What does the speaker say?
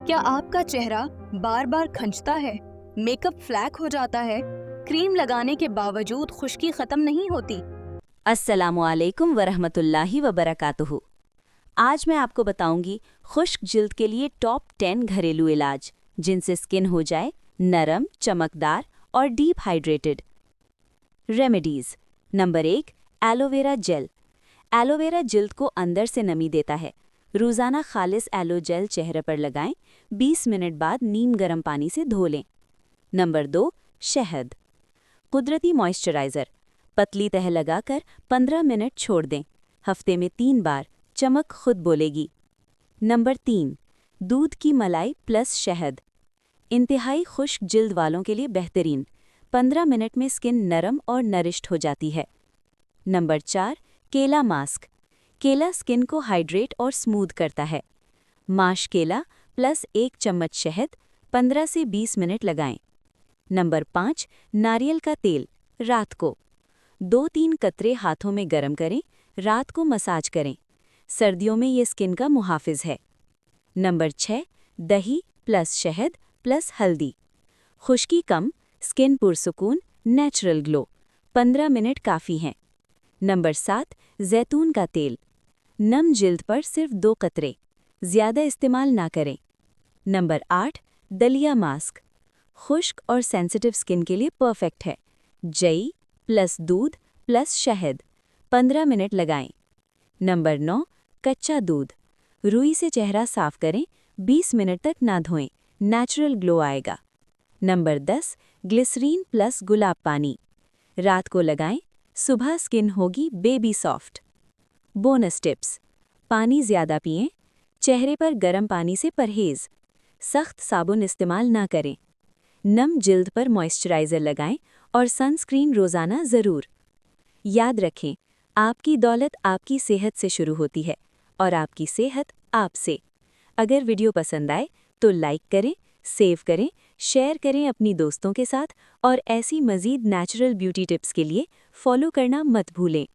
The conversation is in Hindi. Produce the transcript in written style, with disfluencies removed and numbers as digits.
क्या आपका चेहरा बार बार खंचता है, मेकअप फ्लैक हो जाता है, क्रीम लगाने के बावजूद खुश्की खत्म नहीं होती? अस्सलामुअलैकुम वरहमतुल्लाहि वबरकातुहू। आज मैं आपको बताऊंगी खुश्क जिल्द के लिए टॉप 10 घरेलू इलाज जिनसे स्किन हो जाए नरम, चमकदार और deep hydrated. Remedies. Number 1, aloe vera gel. Aloe vera जिल्द को अंदर से नमी देता है। रोज़ाना खालिस एलो जेल चेहरे पर लगाएं, 20 मिनट बाद नीम गर्म पानी से धो लें। नंबर 2, शहद। कुदरती मॉइस्चराइज़र। पतली तह लगाकर 15 मिनट छोड़ दें। हफ्ते में 3 बार, चमक खुद बोलेगी। नंबर 3, दूध की मलाई प्लस शहद। इंतहाई खुश्क जिल्द वालों के लिए बेहतरीन। 15 मिनट में स्किन नरम और नरिश्ड हो जाती है। नंबर 4, केला मास्क। केला स्किन को हाइड्रेट और स्मूथ करता है। माश केला प्लस 1 चम्मच शहद, 15 से 20 मिनट लगाएं। नंबर 5, नारियल का तेल। रात को 2-3 कतरे हाथों में गरम करें, रात को मसाज करें। सर्दियों में ये स्किन का मुहाफिज है। नंबर 6, दही प्लस शहद प्लस हल्दी। खुश्की कम, स्किन पुरसुकून, नेचुरल ग्लो। 15 मिनट काफ़ी हैं। नंबर 7, जैतून का तेल। नम जिल्द पर सिर्फ 2 कतरे, ज़्यादा इस्तेमाल ना करें। नंबर 8, दलिया मास्क। खुश्क और सेंसिटिव स्किन के लिए परफेक्ट है। जई प्लस दूध प्लस शहद, 15 मिनट लगाएं। नंबर 9, कच्चा दूध। रुई से चेहरा साफ करें, 20 मिनट तक ना धोएं, नेचुरल ग्लो आएगा। नंबर 10, ग्लिसरीन प्लस गुलाब पानी। रात को लगाएं, सुबह स्किन होगी बेबी सॉफ्ट। Bonus tips. पानी ज़्यादा पिएं, चेहरे पर गर्म पानी से परहेज़, सख्त साबुन इस्तेमाल ना करें, नम जिल्द पर मॉइस्चराइज़र लगाएं और सनस्क्रीन रोज़ाना ज़रूर। याद रखें, आपकी दौलत आपकी सेहत से शुरू होती है और आपकी सेहत आपसे। अगर वीडियो पसंद आए तो लाइक करें, सेव करें, शेयर करें अपनी दोस्तों के साथ और ऐसी मज़ीद नेचुरल ब्यूटी टिप्स के लिए फॉलो करना मत भूलें।